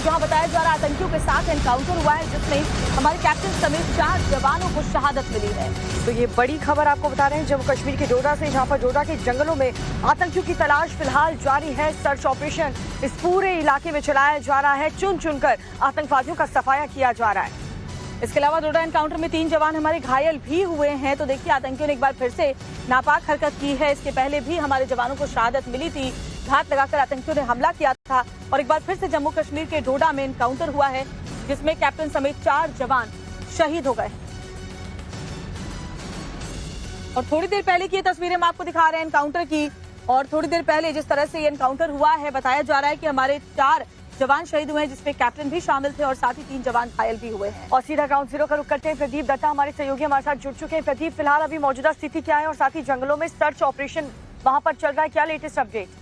जहां बताया जा रहा है आतंकियों के साथ एनकाउंटर हुआ है, जिसमें हमारे कैप्टन समेत 4 जवानों को शहादत मिली है। तो ये बड़ी खबर आपको बता रहे हैं जम्मू कश्मीर के डोडा से, जहां पर डोडा के जंगलों में आतंकियों की तलाश फिलहाल जारी है। सर्च ऑपरेशन इस पूरे इलाके में चलाया जा रहा है, चुन चुनकर आतंकवादियों का सफाया किया जा रहा है। इसके अलावा डोडा एनकाउंटर में 3 जवान हमारे घायल भी हुए हैं। तो देखिए, आतंकियों ने एक बार फिर से नापाक हरकत की है। इसके पहले भी हमारे जवानों को शहादत मिली थी। घात लगाकर आतंकियों ने हमला किया था और एक बार फिर से जम्मू कश्मीर के डोडा में एनकाउंटर हुआ है, जिसमें कैप्टन समेत 4 जवान शहीद हो गए। और थोड़ी देर पहले की ये तस्वीरें हम आपको दिखा रहे हैं एनकाउंटर की। और थोड़ी देर पहले जिस तरह से ये एनकाउंटर हुआ है, बताया जा रहा है कि हमारे 4 जवान शहीद हुए हैं, जिसमें कैप्टन भी शामिल थे और साथ ही 3 जवान घायल भी हुए हैं। और सीधा ग्राउंड जीरो का रुख करते हैं। प्रदीप दत्ता हमारे सहयोगी हमारे साथ जुड़ चुके हैं। प्रदीप, फिलहाल अभी मौजूदा स्थिति क्या है और साथ ही जंगलों में सर्च ऑपरेशन वहां पर चल रहा है, क्या लेटेस्ट अपडेट?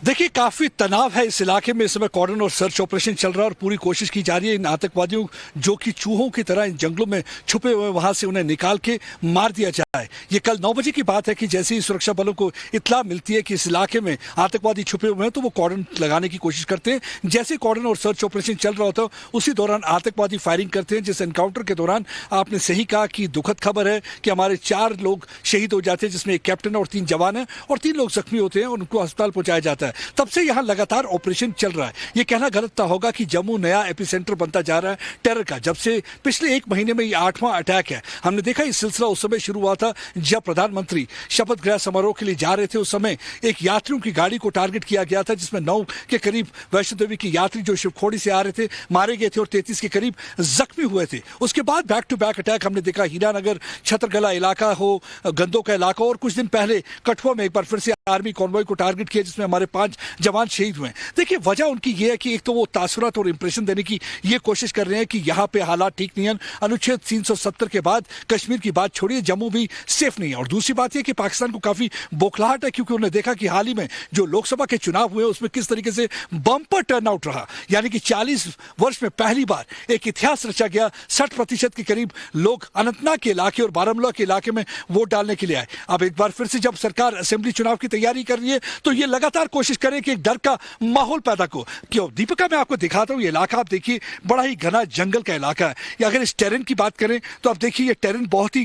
देखिए, काफी तनाव है इस इलाके में। इस समय कॉर्डन और सर्च ऑपरेशन चल रहा है और पूरी कोशिश की जा रही है इन आतंकवादियों जो कि चूहों की तरह इन जंगलों में छुपे हुए, वहां से उन्हें निकाल के मार दिया जाए। ये कल 9 बजे की बात है कि जैसे ही सुरक्षा बलों को इत्तला मिलती है कि इस इलाके में आतंकवादी छुपे हुए हैं, तो वो कॉर्डन लगाने की कोशिश करते हैं। जैसे कॉर्डन और सर्च ऑपरेशन चल रहा होता है, उसी दौरान आतंकवादी फायरिंग करते हैं। जिस एनकाउंटर के दौरान आपने सही कहा कि दुखद खबर है कि हमारे 4 लोग शहीद हो जाते हैं, जिसमें एक कैप्टन और 3 जवान हैं और 3 लोग जख्मी होते हैं और उनको अस्पताल पहुंचाया जाता है। तब से यहाँ लगातार ऑपरेशन चल रहा है। ये कहना गलत होगा कि जम्मू नया एपिसेंटर बनता जा रहा है टेरर का। जब से पिछले 1 महीने में ये 8वां अटैक है। हमने देखा ये सिलसिला उस समय शुरू हुआ था जब प्रधानमंत्री शपथ ग्रहण समारोह के लिए जा रहे थे। उस समय एक यात्रियों की गाड़ी को टारगेट किया गया था, जिसमें 9 के करीब वैष्णो देवी के यात्री जो शिवखोड़ी से आ रहे थे मारे गए थे और 33 के करीब जख्मी हुए थे। उसके बाद बैक टू बैक अटैक हमने देखा। हीरानगर, छतरगला इलाका हो, गंदो का इलाका, और कुछ दिन पहले कठुआ में एक बार फिर से आर्मी कॉन्वॉय को टारगेट किया, जिसमें हमारे 5 जवान शहीद हुए। देखिए, वजह उनकी ये है कि एक तो वो तासुरात और इंप्रेशन देने की ये कोशिश कर रहे हैं कि यहाँ पे हालात ठीक नहीं है। अनुच्छेद 370 के बाद कश्मीर की बात छोड़िए, जम्मू भी सेफ नहीं है। और दूसरी बात यह कि पाकिस्तान को काफी बौखलाहट है, क्योंकि उन्होंने देखा कि हाल ही में जो लोकसभा के चुनाव हुए उसमें किस तरीके से बम्पर टर्नआउट रहा। यानी कि 40 वर्ष में पहली बार एक इतिहास रचा गया। 60% के करीब लोग अनंतनाग के इलाके और बारामूला के इलाके में वोट डालने के लिए आए। अब एक बार फिर से जब सरकार असेंबली चुनाव की तैयारी कर रही है, तो ये लगातार कोशिश करे कि एक डर का माहौल पैदा को। क्यों दीपिका, मैं आपको दिखाता हूं ये इलाका। आप देखिए, बड़ा ही घना जंगल का इलाका है। या अगर इस टेरेन की बात करें तो आप देखिए, ये टेरेन बहुत ही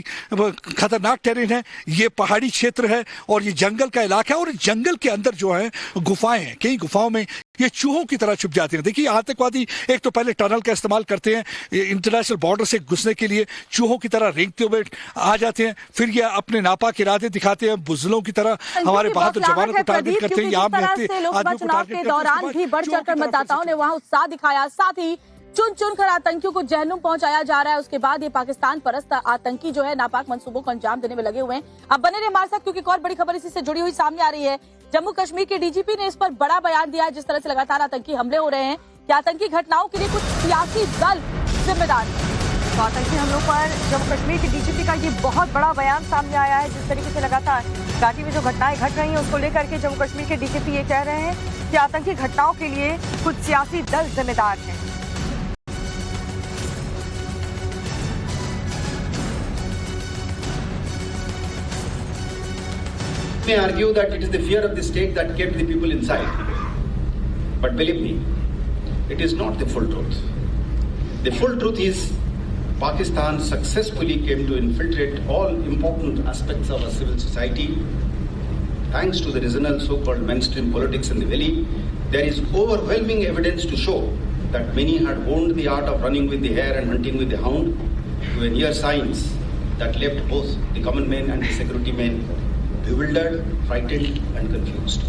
खतरनाक टेरेन है। ये पहाड़ी क्षेत्र है और ये जंगल का इलाका है। और जंगल के अंदर जो है गुफाएं हैं। कई गुफाओं में ये चूहों की तरह छुप जाते हैं। देखिए, आतंकवादी एक तो पहले टनल का इस्तेमाल करते हैं इंटरनेशनल बॉर्डर से घुसने के लिए, चूहों की तरह रेंगते हुए आ जाते हैं। फिर ये अपने नापाक इरादे दिखाते हैं, बुजलों की तरह हमारे बहादुर जवानों को टारगेट करते हैं। लोकसभा चुनाव के दौरान भी बढ़ चढ़कर मतदाताओं ने वहां उत्साह दिखाया, साथ ही चुन चुन कर आतंकियों को जहन्नुम पहुंचाया जा रहा है। उसके बाद ये पाकिस्तान परस्त आतंकी जो है नापाक मंसूबों को अंजाम देने में लगे हुए हैं। अब बने रहे हमारे साथ, क्योंकि एक और बड़ी खबर इसी से जुड़ी हुई सामने आ रही है। जम्मू कश्मीर के डीजीपी ने इस पर बड़ा बयान दिया है। जिस तरह से लगातार आतंकी हमले हो रहे हैं, कि आतंकी घटनाओं के लिए कुछ सियासी दल जिम्मेदार है। तो आतंकी हमलों पर जम्मू कश्मीर के डीजीपी का ये बहुत बड़ा बयान सामने आया है। जिस तरीके से लगातार घाटी में जो घटनाएं घट रही हैं, उसको लेकर के जम्मू कश्मीर के डीजीपी ये कह रहे हैं कि आतंकी घटनाओं के लिए कुछ सियासी दल जिम्मेदार हैं। May argue that it is the fear of the state that kept the people inside. But believe me, it is not the full truth. The full truth is Pakistan successfully came to infiltrate all important aspects of our civil society. Thanks to the regional so-called mainstream politics in the valley, there is overwhelming evidence to show that many had honed the art of running with the hare and hunting with the hound to a near science that left both the common men and the security men bewildered, frightened and confused.